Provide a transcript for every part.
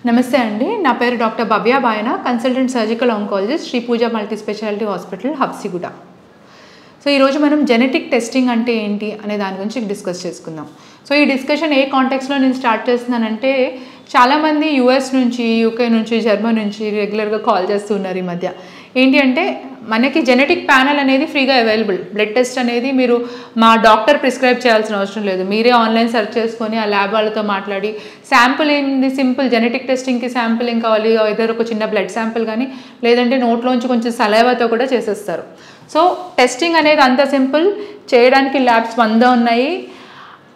నమస్తే అండి. నా పేరు doctor Bhavya Bayana, consultant surgical oncologist, Sri Pooja multi specialty hospital, Habsiguda. So ఈరోజు మనం జెనెటిక్ టెస్టింగ్ అంటే ఏంటి అనే దాని గురించి డిస్కస్ చేసుకుందాం. సో ఈ డిస్కషన్ ఏ కాంటెక్స్లో నేను స్టార్ట్ చేస్తున్నానంటే, చాలామంది యూఎస్ నుంచి, యూకే నుంచి, జర్మనీ నుంచి రెగ్యులర్గా కాల్ చేస్తున్నారు ఈ మధ్య. ఏంటి అంటే, మనకి జెనెటిక్ ప్యానల్ అనేది ఫ్రీగా అవైలబుల్. బ్లడ్ టెస్ట్ అనేది మీరు మా డాక్టర్ ప్రిస్క్రైబ్ చేయాల్సిన అవసరం లేదు. మీరే ఆన్లైన్ సెర్చ్ చేసుకొని ఆ ల్యాబ్ వాళ్ళతో మాట్లాడి శాంపుల్ ఏంది, సింపుల్ జెనెటిక్ టెస్టింగ్కి శాంపుల్ ఏం కావాలి, ఏదో ఒక చిన్న బ్లడ్ శాంపుల్ కానీ లేదంటే నోట్లోంచి కొంచెం సలైవాతో కూడా చేసేస్తారు. సో టెస్టింగ్ అనేది అంత సింపుల్, చేయడానికి ల్యాబ్స్ 100 ఉన్నాయి.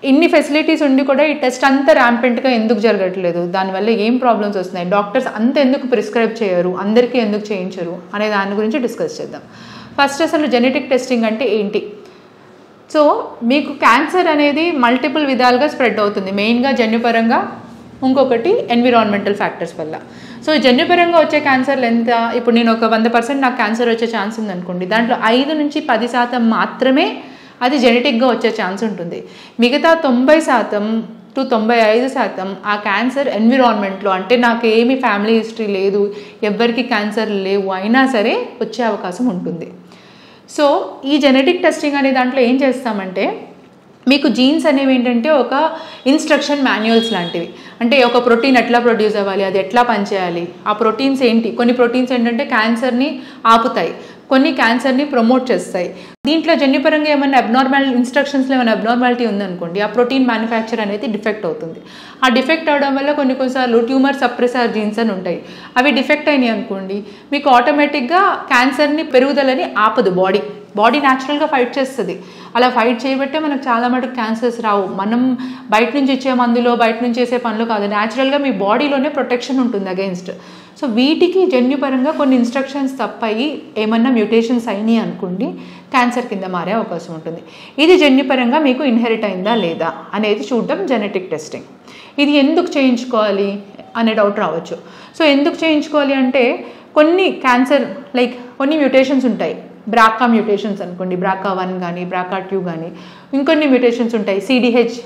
ఇన్ని ఫెసిలిటీస్ ఉండి కూడా ఈ టెస్ట్ అంతా ర్యాంపెంట్గా ఎందుకు జరగట్లేదు, దానివల్ల ఏం ప్రాబ్లమ్స్ వస్తున్నాయి, డాక్టర్స్ అంత ఎందుకు ప్రిస్క్రైబ్ చేయరు, అందరికీ ఎందుకు చేయించరు అనే దాని గురించి డిస్కస్ చేద్దాం. ఫస్ట్ అసలు జెనెటిక్ టెస్టింగ్ అంటే ఏంటి? సో మీకు క్యాన్సర్ అనేది మల్టిపుల్ విధాలుగా స్ప్రెడ్ అవుతుంది. మెయిన్గా జన్యుపరంగా, ఇంకొకటి ఎన్విరాన్మెంటల్ ఫ్యాక్టర్స్ వల్ల. సో జన్యుపరంగా వచ్చే క్యాన్సర్లు ఎంత, ఇప్పుడు నేను ఒక 100% నాకు క్యాన్సర్ వచ్చే ఛాన్స్ ఉందనుకోండి, దాంట్లో 5 నుంచి 10% మాత్రమే అది జెనెటిక్గా వచ్చే ఛాన్స్ ఉంటుంది. మిగతా 90% to 95% ఆ క్యాన్సర్ ఎన్విరాన్మెంట్లో, అంటే నాకు ఏమి ఫ్యామిలీ హిస్టరీ లేదు, ఎవరికి క్యాన్సర్ లేవు అయినా సరే వచ్చే అవకాశం ఉంటుంది. సో ఈ జెనెటిక్ టెస్టింగ్ అనే దాంట్లో ఏం చేస్తామంటే, మీకు జీన్స్ అనేవి ఏంటంటే ఒక ఇన్స్ట్రక్షన్ మాన్యువల్స్ లాంటివి. అంటే ఒక ప్రోటీన్ ఎట్లా ప్రొడ్యూస్ అవ్వాలి, అది ఎట్లా పనిచేయాలి, ఆ ప్రోటీన్స్ ఏంటి. కొన్ని ప్రోటీన్స్ ఏంటంటే క్యాన్సర్ని ఆపుతాయి, కొన్ని క్యాన్సర్ని ప్రమోట్ చేస్తాయి. దీంట్లో జన్యుపరంగా ఏమైనా అబ్నార్మల్ ఇన్స్ట్రక్షన్స్లో ఏమైనా అబ్నార్మాలిటీ ఉందనుకోండి, ఆ ప్రోటీన్ మ్యానుఫ్యాక్చర్ అనేది డిఫెక్ట్ అవుతుంది. ఆ డిఫెక్ట్ అవడం వల్ల కొన్నిసార్లు ట్యూమర్ సప్రెసర్ జీన్స్ అని ఉంటాయి, అవి డిఫెక్ట్ అయినాయి అనుకోండి, మీకు ఆటోమేటిక్గా క్యాన్సర్ని పెరుగుదలని ఆపదు. బాడీ న్యాచురల్గా ఫైట్ చేస్తుంది. అలా ఫైట్ చేయబట్టే మనకు చాలా మటుకు క్యాన్సర్స్ రావు. మనం బయట నుంచి ఇచ్చే మందులో, బయట నుంచి చేసే పనులు కాదు, న్యాచురల్గా మీ బాడీలోనే ప్రొటెక్షన్ ఉంటుంది అగెయిన్స్ట్. సో వీటికి జన్యుపరంగా కొన్ని ఇన్స్ట్రక్షన్స్ తప్పయి ఏమన్నా మ్యూటేషన్స్ అయినాయి అనుకోండి, క్యాన్సర్ కింద మారే అవకాశం ఉంటుంది. ఇది జన్యుపరంగా మీకు ఇన్హెరిట్ అయిందా లేదా అనేది చూడడం జెనెటిక్ టెస్టింగ్. ఇది ఎందుకు చేయించుకోవాలి అనే డౌట్ రావచ్చు. సో ఎందుకు చేయించుకోవాలి అంటే, కొన్ని క్యాన్సర్ కొన్ని మ్యూటేషన్స్ ఉంటాయి. బ్రాకా మ్యూటేషన్స్ అనుకోండి, BRCA1 కానీ BRCA2 కానీ, ఇంకొన్ని మ్యూటేషన్స్ ఉంటాయి. CDH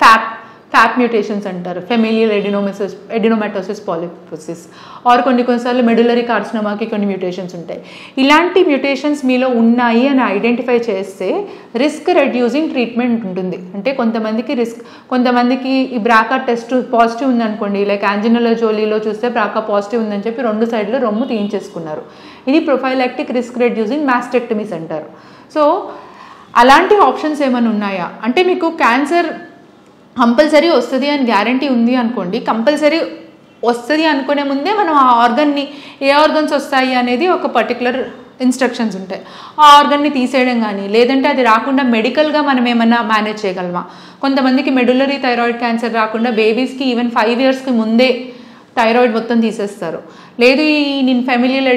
ఫ్యాప్ మ్యూటేషన్స్ అంటారు, ఫెమిలియల్ ఎడినోమాటోసిస్ పాలిపోసిస్, ఆర్ కొన్నిసార్లు మెడులరీ కార్సినోమాకి కొన్ని మ్యూటేషన్స్ ఉంటాయి. ఇలాంటి మ్యూటేషన్స్ మీలో ఉన్నాయి అని ఐడెంటిఫై చేస్తే రిస్క్ రెడ్యూసింగ్ ట్రీట్మెంట్ ఉంటుంది. అంటే కొంతమందికి ఈ BRCA టెస్ట్ పాజిటివ్ ఉందనుకోండి, ఆంజెలినా జోలీలో చూస్తే BRCA పాజిటివ్ ఉందని చెప్పి 2 సైడ్లు రొమ్ము తీయించేసుకున్నారు. ఇది ప్రొఫైలాక్టిక్ రిస్క్ రెడ్యూసింగ్ మాస్టెక్టమీస్ అంటారు. సో అలాంటి ఆప్షన్స్ ఏమైనా ఉన్నాయా అంటే, మీకు క్యాన్సర్ కంపల్సరీ వస్తుంది అని గ్యారంటీ ఉంది అనుకోండి, కంపల్సరీ వస్తుంది అనుకునే ముందే మనం ఆ ఆర్గన్ని, ఏ ఆర్గన్స్ వస్తాయి అనేది ఒక పర్టికులర్ ఇన్స్ట్రక్షన్స్ ఉంటాయి. ఆ ఆర్గన్ని తీసేయడం కానీ, లేదంటే అది రాకుండా మెడికల్గా మనం ఏమన్నా మేనేజ్ చేయగలమా. కొంతమందికి మెడులరీ థైరాయిడ్ క్యాన్సర్ రాకుండా బేబీస్కి ఈవెన్ 5 yearsకి ముందే థైరాయిడ్ మొత్తం తీసేస్తారు. లేదు, నేను ఫెమిలియల్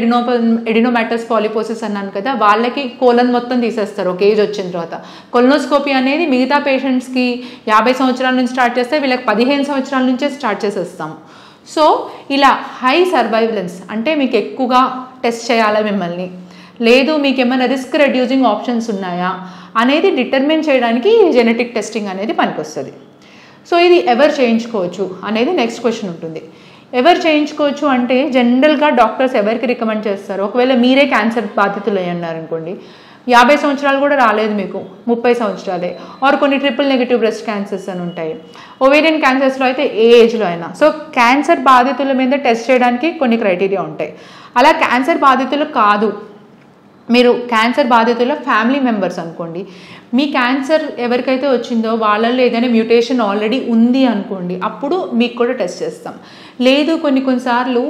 ఎడినోమాటస్ పాలిపోసిస్ అన్నాను కదా, వాళ్ళకి కోలన్ మొత్తం తీసేస్తారు ఒక ఏజ్ వచ్చిన తర్వాత. కొలనోస్కోపీ అనేది మిగతా పేషెంట్స్కి 50 సంవత్సరాల నుంచి స్టార్ట్ చేస్తే, వీళ్ళకి 15 సంవత్సరాల నుంచే స్టార్ట్ చేసేస్తాం. సో ఇలా హై సర్వైవలెన్స్, అంటే మీకు ఎక్కువగా టెస్ట్ చేయాలా మిమ్మల్ని, లేదు మీకు ఏమైనా రిస్క్ రెడ్యూసింగ్ ఆప్షన్స్ ఉన్నాయా అనేది డిటర్మిన్ చేయడానికి జెనెటిక్ టెస్టింగ్ అనేది పనికొస్తుంది. సో ఇది ఎవరు చేయించుకోవచ్చు అనేది నెక్స్ట్ క్వశ్చన్ ఉంటుంది. ఎవరు చేయించుకోవచ్చు అంటే, జనరల్గా డాక్టర్స్ ఎవరికి రికమెండ్ చేస్తారు, ఒకవేళ మీరే క్యాన్సర్ బాధితులు అయ్యి అన్నారనుకోండి, 50 సంవత్సరాలు కూడా రాలేదు మీకు, 30 సంవత్సరాలే, ఆర్ కొన్ని ట్రిపుల్-నెగటివ్ బ్రెస్ట్ క్యాన్సర్స్ అని ఉంటాయి. ఓవేరియన్ క్యాన్సర్స్లో అయితే ఏ ఏజ్లో అయినా. సో క్యాన్సర్ బాధితుల మీద టెస్ట్ చేయడానికి కొన్ని క్రైటీరియా ఉంటాయి. అలా క్యాన్సర్ బాధితులు కాదు, మీరు క్యాన్సర్ బాధితుల ఫ్యామిలీ మెంబర్స్ అనుకోండి, మీ క్యాన్సర్ ఎవరికైతే వచ్చిందో వాళ్ళల్లో ఏదైనా మ్యూటేషన్ ఆల్రెడీ ఉంది అనుకోండి, అప్పుడు మీకు కూడా టెస్ట్ చేస్తాం. లేదు, కొన్నిసార్లు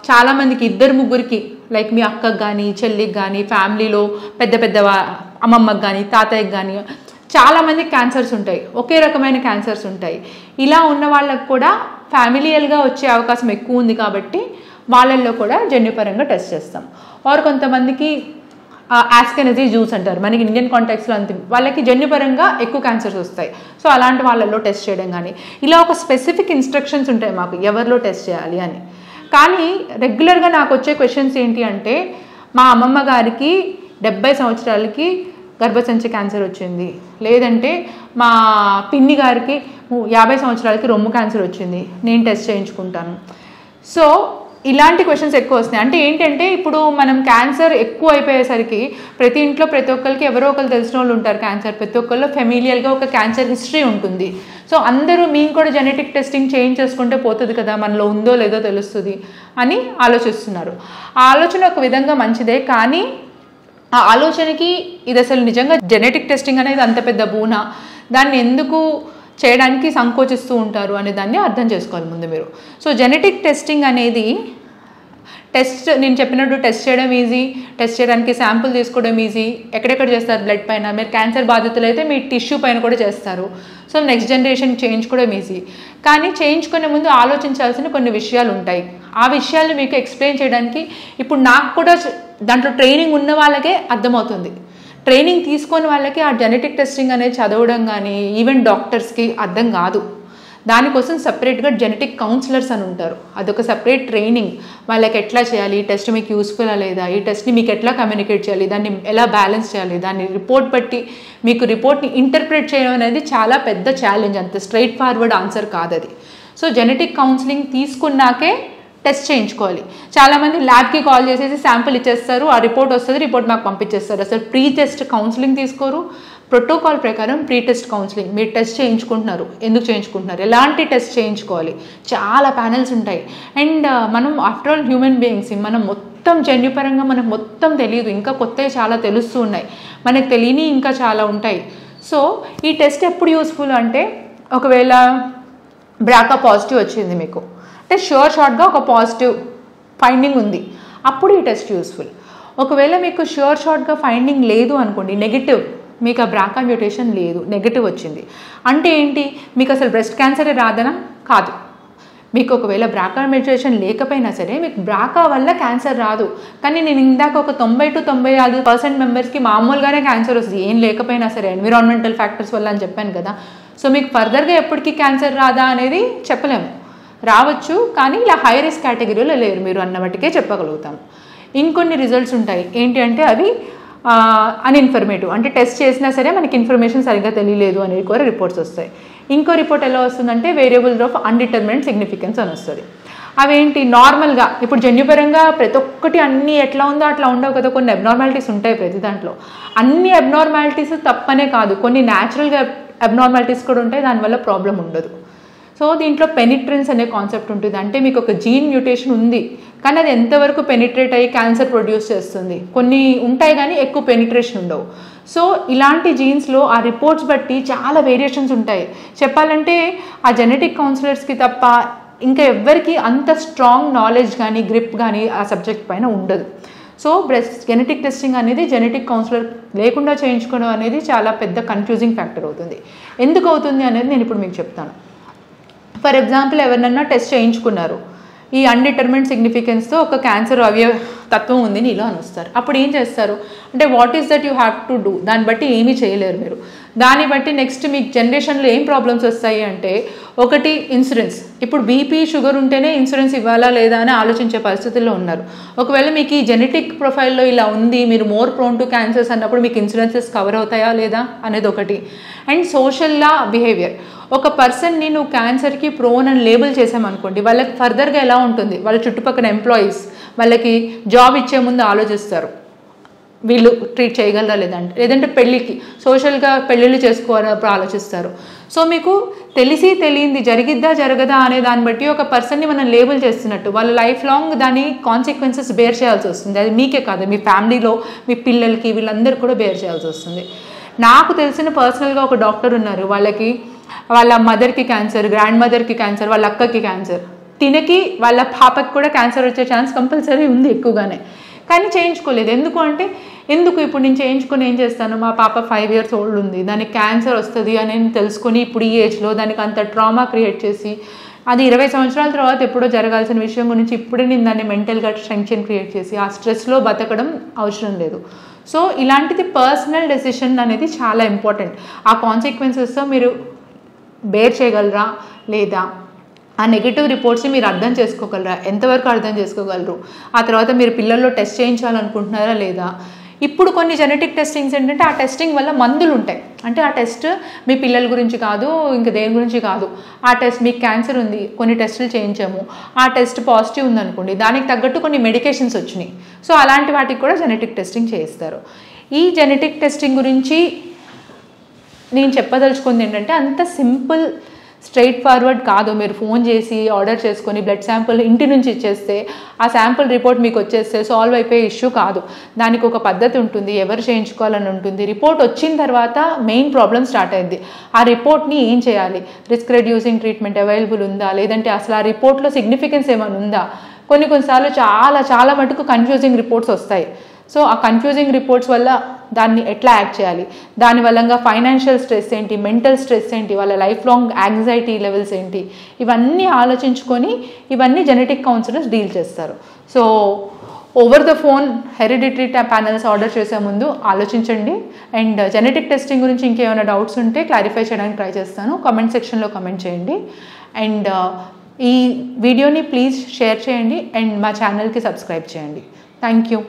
చాలామందికి 2-3కి, మీ అక్కకి కానీ, చెల్లికి కానీ, ఫ్యామిలీలో పెద్ద అమ్మమ్మకి కానీ, తాతయ్యకి కానీ చాలామందికి క్యాన్సర్స్ ఉంటాయి, ఒకే రకమైన క్యాన్సర్స్ ఉంటాయి. ఇలా ఉన్న వాళ్ళకు కూడా ఫ్యామిలియల్గా వచ్చే అవకాశం ఎక్కువ ఉంది కాబట్టి వాళ్ళల్లో కూడా జన్యుపరంగా టెస్ట్ చేస్తాం. ఆర్ కొంతమందికి ఆస్కెనజీ జ్యూస్ అంటారు, మనకి ఇండియన్ కాంటాక్ట్స్లో అంతే, వాళ్ళకి జన్యుపరంగా ఎక్కువ క్యాన్సర్స్ వస్తాయి. సో అలాంటి వాళ్ళల్లో టెస్ట్ చేయడం కానీ, ఇలా ఒక స్పెసిఫిక్ ఇన్స్ట్రక్షన్స్ ఉంటాయి మాకు ఎవరిలో టెస్ట్ చేయాలి అని. కానీ రెగ్యులర్గా నాకు వచ్చే క్వశ్చన్స్ ఏంటి అంటే, మా అమ్మమ్మ గారికి 70 సంవత్సరాలకి గర్భసంచి క్యాన్సర్ వచ్చింది, లేదంటే మా పిన్ని గారికి 50 సంవత్సరాలకి రొమ్ము క్యాన్సర్ వచ్చింది, నేను టెస్ట్ చేయించుకుంటాను. సో ఇలాంటి క్వశ్చన్స్ ఎక్కువ వస్తున్నాయి. అంటే ఏంటంటే ఇప్పుడు మనం క్యాన్సర్ ఎక్కువ అయిపోయేసరికి ప్రతి ఇంట్లో ప్రతి ఒక్కరికి ఎవరో ఒకరు తెలిసిన వాళ్ళు ఉంటారు క్యాన్సర్, ప్రతి ఒక్కరిలో ఫెమిలియల్గా ఒక క్యాన్సర్ హిస్టరీ ఉంటుంది. సో అందరూ మేము కూడా జెనెటిక్ టెస్టింగ్ చేంజ్ చేసుకుంటే పోతుంది కదా, మనలో ఉందో లేదో తెలుస్తుంది అని ఆలోచిస్తున్నారు. ఆ ఆలోచన ఒక విధంగా మంచిదే, కానీ ఆ ఆలోచనకి ఇది అసలు నిజంగా జెనెటిక్ టెస్టింగ్ అనేది అంత పెద్ద బూనా, దాన్ని ఎందుకు చేయడానికి సంకోచిస్తూ ఉంటారు అనే దాన్ని అర్థం చేసుకోవాలి ముందు మీరు. సో జెనెటిక్ టెస్టింగ్ అనేది నేను చెప్పినట్టు టెస్ట్ చేయడం ఈజీ, టెస్ట్ చేయడానికి శాంపుల్ తీసుకోవడం ఈజీ. ఎక్కడెక్కడ చేస్తారు? బ్లడ్ పైన. మీరు క్యాన్సర్ బాధితులు అయితే మీ టిష్యూ పైన కూడా చేస్తారు. సో నెక్స్ట్ జనరేషన్ చేయించుకోవడం ఈజీ. కానీ చేయించుకునే ముందు ఆలోచించాల్సిన కొన్ని విషయాలు ఉంటాయి. ఆ విషయాలు మీకు ఎక్స్ప్లెయిన్ చేయడానికి ఇప్పుడు నాకు కూడా దాంట్లో ట్రైనింగ్ ఉన్న వాళ్ళకే అర్థమవుతుంది. ట్రైనింగ్ తీసుకొని వాళ్ళకి ఆ జెనెటిక్ టెస్టింగ్ అనేది చదవడం కానీ ఈవెన్ డాక్టర్స్కి అర్థం కాదు. దానికోసం సపరేట్గా జెనెటిక్ కౌన్సిలర్స్ అని ఉంటారు. అదొక సపరేట్ ట్రైనింగ్. వాళ్ళకి ఎట్లా చేయాలి, ఈ టెస్ట్ మీకు యూస్ఫుల్ లేదా, ఈ టెస్ట్ని మీకు ఎట్లా కమ్యూనికేట్ చేయాలి, దాన్ని ఎలా బ్యాలెన్స్ చేయాలి, దాన్ని రిపోర్ట్ బట్టి మీకు రిపోర్ట్ని ఇంటర్ప్రిట్ చేయడం అనేది చాలా పెద్ద ఛాలెంజ్. అంత స్ట్రైట్ ఫార్వర్డ్ ఆన్సర్ కాదు అది. సో జెనెటిక్ కౌన్సిలింగ్ తీసుకున్నాకే టెస్ట్ చేయించుకోవాలి. చాలామంది ల్యాబ్కి కాల్ చేసేసి శాంపుల్ ఇచ్చేస్తారు, ఆ రిపోర్ట్ వస్తుంది, రిపోర్ట్ మాకు పంపించేస్తారు. అసలు ప్రీ టెస్ట్ కౌన్సిలింగ్ తీసుకోరు. ప్రోటోకాల్ ప్రకారం ప్రీ టెస్ట్ కౌన్సిలింగ్ మీరు టెస్ట్ చేయించుకుంటున్నారు, ఎందుకు చేయించుకుంటున్నారు, ఎలాంటి టెస్ట్ చేయించుకోవాలి, చాలా ప్యానెల్స్ ఉంటాయి. అండ్ మనం ఆఫ్టర్ ఆల్ హ్యూమన్ బీయింగ్స్, మనం మొత్తం జన్యుపరంగా మనకు మొత్తం తెలియదు, ఇంకా కొత్తవి చాలా తెలుస్తూ ఉన్నాయి, మనకు తెలియని ఇంకా చాలా ఉంటాయి. సో ఈ టెస్ట్ ఎప్పుడు యూస్ఫుల్ అంటే ఒకవేళ బ్రాకా పాజిటివ్ వచ్చింది మీకు అంటే షార్ట్గా ఒక పాజిటివ్ ఫైండింగ్ ఉంది, అప్పుడు ఈ టెస్ట్ యూస్ఫుల్. ఒకవేళ మీకు షార్ట్గా ఫైండింగ్ లేదు అనుకోండి, నెగిటివ్, మీకు ఆ బ్రాకా మ్యూటేషన్ లేదు, నెగిటివ్ వచ్చింది అంటే ఏంటి, మీకు అసలు బ్రెస్ట్ క్యాన్సరే రాదనా? కాదు. మీకు ఒకవేళ బ్రాకా మ్యూటేషన్ లేకపోయినా సరే మీకు బ్రాకా వల్ల క్యాన్సర్ రాదు. కానీ నేను ఇందాక ఒక 90 to 95% మెంబర్స్కి మామూలుగానే క్యాన్సర్ వస్తుంది, ఏం లేకపోయినా సరే, ఎన్విరాన్మెంటల్ ఫ్యాక్టర్స్ వల్ల అని చెప్పాను కదా. సో మీకు ఫర్దర్గా ఎప్పటికీ క్యాన్సర్ రాదా అనేది చెప్పలేము, రావచ్చు, కానీ ఇలా హై రిస్క్ కేటగిరీలో లేరు మీరు అన్న మట్టుకే చెప్పగలుగుతాం. ఇంకొన్ని రిజల్ట్స్ ఉంటాయి, ఏంటి అంటే అవి అన్ఇన్ఫర్మేటివ్, అంటే టెస్ట్ చేసినా సరే మనకి ఇన్ఫర్మేషన్ సరిగ్గా తెలియలేదు అనేది కూడా రిపోర్ట్స్ వస్తాయి. ఇంకో రిపోర్ట్ ఎలా వస్తుందంటే వేరియబుల్స్ ఆఫ్ అన్డిటర్మినెడ్ సిగ్నిఫికెన్స్ అని వస్తుంది. అవేంటి, నార్మల్గా ఇప్పుడు జన్యుపరంగా ప్రతి ఒక్కటి అన్నీ ఎట్లా ఉందో అట్లా ఉండవు కదా, కొన్ని అబ్నార్మాలిటీస్ ఉంటాయి ప్రతి దాంట్లో. అన్ని అబ్నార్మాలిటీస్ తప్పనే కాదు, కొన్ని న్యాచురల్గా అబ్నార్మాలిటీస్ కూడా ఉంటాయి, దానివల్ల ప్రాబ్లం ఉండదు. సో దీంట్లో పెనిట్రెన్స్ అనే కాన్సెప్ట్ ఉంటుంది. అంటే మీకు ఒక జీన్ మ్యూటేషన్ ఉంది, కానీ అది ఎంతవరకు పెనిట్రేట్ అయ్యి క్యాన్సర్ ప్రొడ్యూస్ చేస్తుంది, కొన్ని ఉంటాయి కానీ ఎక్కువ పెనిట్రేషన్ ఉండవు. సో ఇలాంటి జీన్స్లో ఆ రిపోర్ట్స్ బట్టి చాలా వేరియేషన్స్ ఉంటాయి. చెప్పాలంటే ఆ జెనెటిక్ కౌన్సిలర్స్కి తప్ప ఇంకా ఎవ్వరికి అంత స్ట్రాంగ్ నాలెడ్జ్ కానీ గ్రిప్ కానీ ఆ సబ్జెక్ట్ పైన ఉండదు. సో జెనెటిక్ టెస్టింగ్ అనేది జెనెటిక్ కౌన్సిలర్ లేకుండా చేయించుకోవడం అనేది చాలా పెద్ద కన్ఫ్యూజింగ్ ఫ్యాక్టర్ అవుతుంది. ఎందుకు అవుతుంది అనేది నేను ఇప్పుడు మీకు చెప్తాను. ఫర్ ఎగ్జాంపుల్ ఎవరినన్నా టెస్ట్ చేయించుకున్నారు, ఈ అన్డిటర్మినెడ్ సిగ్నిఫికెన్స్తో ఒక క్యాన్సర్ తత్వం ఉంది నీలో అని వస్తారు. అప్పుడు ఏం చేస్తారు అంటే what is that you have to do, దాన్ని బట్టి ఏమీ చేయలేరు మీరు. దాన్ని బట్టి నెక్స్ట్ మీకు జనరేషన్లో ఏం ప్రాబ్లమ్స్ వస్తాయి అంటే, ఒకటి ఇన్సూరెన్స్. ఇప్పుడు బీపీ షుగర్ ఉంటేనే ఇన్సూరెన్స్ ఇవ్వాలా లేదా అని ఆలోచించే పరిస్థితుల్లో ఉన్నారు. ఒకవేళ మీకు ఈ జెనెటిక్ ప్రొఫైల్లో ఇలా ఉంది, మీరు మోర్ ప్రోన్ టు క్యాన్సర్స్ అన్నప్పుడు మీకు ఇన్సూరెన్సెస్ కవర్ అవుతాయా లేదా అనేది ఒకటి. అండ్ సోషల్లా బిహేవియర్, ఒక పర్సన్ని నువ్వు క్యాన్సర్కి ప్రోన్ అని లేబుల్ చేసామనుకోండి, వాళ్ళకి ఫర్దర్గా ఎలా ఉంటుంది, వాళ్ళ చుట్టుపక్కల ఎంప్లాయీస్ వాళ్ళకి జాబ్ ఇచ్చే ముందు ఆలోచిస్తారు, వీళ్ళు ట్రీట్ చేయగలరా లేదంటే పెళ్ళికి సోషల్గా పెళ్ళిళ్ళు చేసుకోవాలప్పుడు ఆలోచిస్తారు. సో మీకు తెలియంది జరిగిద్దా జరగదా అనే దాన్ని బట్టి ఒక పర్సన్ని మనం లేబుల్ చేస్తున్నట్టు వాళ్ళ లైఫ్ లాంగ్ దాని కాన్సిక్వెన్సెస్ బేర్ చేయాల్సి వస్తుంది. అది మీకే కాదు, మీ ఫ్యామిలీలో మీ పిల్లలకి వీళ్ళందరూ కూడా బేర్ చేయాల్సి వస్తుంది. నాకు తెలిసిన పర్సనల్గా ఒక డాక్టర్ ఉన్నారు, వాళ్ళ మదర్కి క్యాన్సర్, గ్రాండ్ మదర్కి క్యాన్సర్, వాళ్ళ అక్కకి క్యాన్సర్, తినకి వాళ్ళ పాపకి కూడా క్యాన్సర్ వచ్చే ఛాన్స్ కంపల్సరీ ఉంది ఎక్కువగానే, కానీ చేయించుకోలేదు. ఎందుకు ఇప్పుడు నేను చేయించుకొని ఏం చేస్తాను, మా పాప 5 years old ఉంది, దానికి క్యాన్సర్ వస్తుంది అని తెలుసుకొని ఇప్పుడు ఈ ఏజ్లో దానికి అంత ట్రామా క్రియేట్ చేసి, అది 20 సంవత్సరాల తర్వాత ఎప్పుడో జరగాల్సిన విషయం గురించి ఇప్పుడే నేను దాన్ని మెంటల్గా టెన్షన్ క్రియేట్ చేసి ఆ స్ట్రెస్లో బతకడం అవసరం లేదు. సో ఇలాంటిది పర్సనల్ డెసిషన్ అనేది చాలా ఇంపార్టెంట్. ఆ కాన్సిక్వెన్సెస్తో మీరు బేర్ చేయగలరా లేదా, ఆ నెగిటివ్ రిపోర్ట్స్ని మీరు అర్థం చేసుకోగలరా, ఎంతవరకు అర్థం చేసుకోగలరు, ఆ తర్వాత మీరు పిల్లల్లో టెస్ట్ చేయించాలనుకుంటున్నారా లేదా, ఇప్పుడు కొన్ని జెనెటిక్ టెస్టింగ్స్ ఏంటంటే ఆ టెస్టింగ్ వల్ల మందులు ఉంటాయి. అంటే ఆ టెస్ట్ మీ పిల్లల గురించి కాదు, ఇంకా దేని గురించి కాదు, ఆ టెస్ట్ మీకు క్యాన్సర్ ఉంది, కొన్ని టెస్టులు చేయించాము, ఆ టెస్ట్ పాజిటివ్ ఉందనుకోండి, దానికి తగ్గట్టు కొన్ని మెడికేషన్స్ వచ్చినాయి. సో అలాంటి వాటికి కూడా జెనెటిక్ టెస్టింగ్ చేయిస్తారు. ఈ జెనెటిక్ టెస్టింగ్ గురించి నేను చెప్పదలుచుకుంది ఏంటంటే అంత సింపుల్ స్ట్రైట్ ఫార్వర్డ్ కాదు. మీరు ఫోన్ చేసి ఆర్డర్ చేసుకొని బ్లడ్ శాంపుల్ ఇంటి నుంచి ఇచ్చేస్తే ఆ శాంపుల్ రిపోర్ట్ మీకు వచ్చేస్తే సాల్వ్ అయిపోయే ఇష్యూ కాదు. దానికి ఒక పద్ధతి ఉంటుంది, ఎవరు చేయించుకోవాలని ఉంటుంది. రిపోర్ట్ వచ్చిన తర్వాత మెయిన్ ప్రాబ్లమ్ స్టార్ట్ అయింది. ఆ రిపోర్ట్ని ఏం చేయాలి, రిస్క్ రెడ్యూసింగ్ ట్రీట్మెంట్ అవైలబుల్ ఉందా, లేదంటే అసలు ఆ రిపోర్ట్లో సిగ్నిఫికెన్స్ ఏమైనా ఉందా. కొన్నిసార్లు చాలా మటుకు కన్ఫ్యూజింగ్ రిపోర్ట్స్ వస్తాయి. సో ఆ కన్ఫ్యూజింగ్ రిపోర్ట్స్ వల్ల దాన్ని ఎట్లా యాక్ట్ చేయాలి, దాని వల్ల ఫైనాన్షియల్ స్ట్రెస్ ఏంటి, మెంటల్ స్ట్రెస్ ఏంటి, వాళ్ళ లైఫ్ లాంగ్ యాంగ్జైటీ లెవెల్స్ ఏంటి, ఇవన్నీ ఆలోచించుకొని ఇవన్నీ జెనెటిక్ కౌన్సిలర్స్ డీల్ చేస్తారు. So over the phone hereditary panels order చేసే ముందు ఆలోచించండి. అండ్ జెనెటిక్ టెస్టింగ్ గురించి ఇంకేమైనా డౌట్స్ ఉంటే క్లారిఫై చేయడానికి ట్రై చేస్తాను. కామెంట్ సెక్షన్లో కామెంట్ చేయండి. అండ్ ఈ వీడియోని ప్లీజ్ షేర్ చేయండి అండ్ మా ఛానల్కి సబ్స్క్రైబ్ చేయండి. Thank you.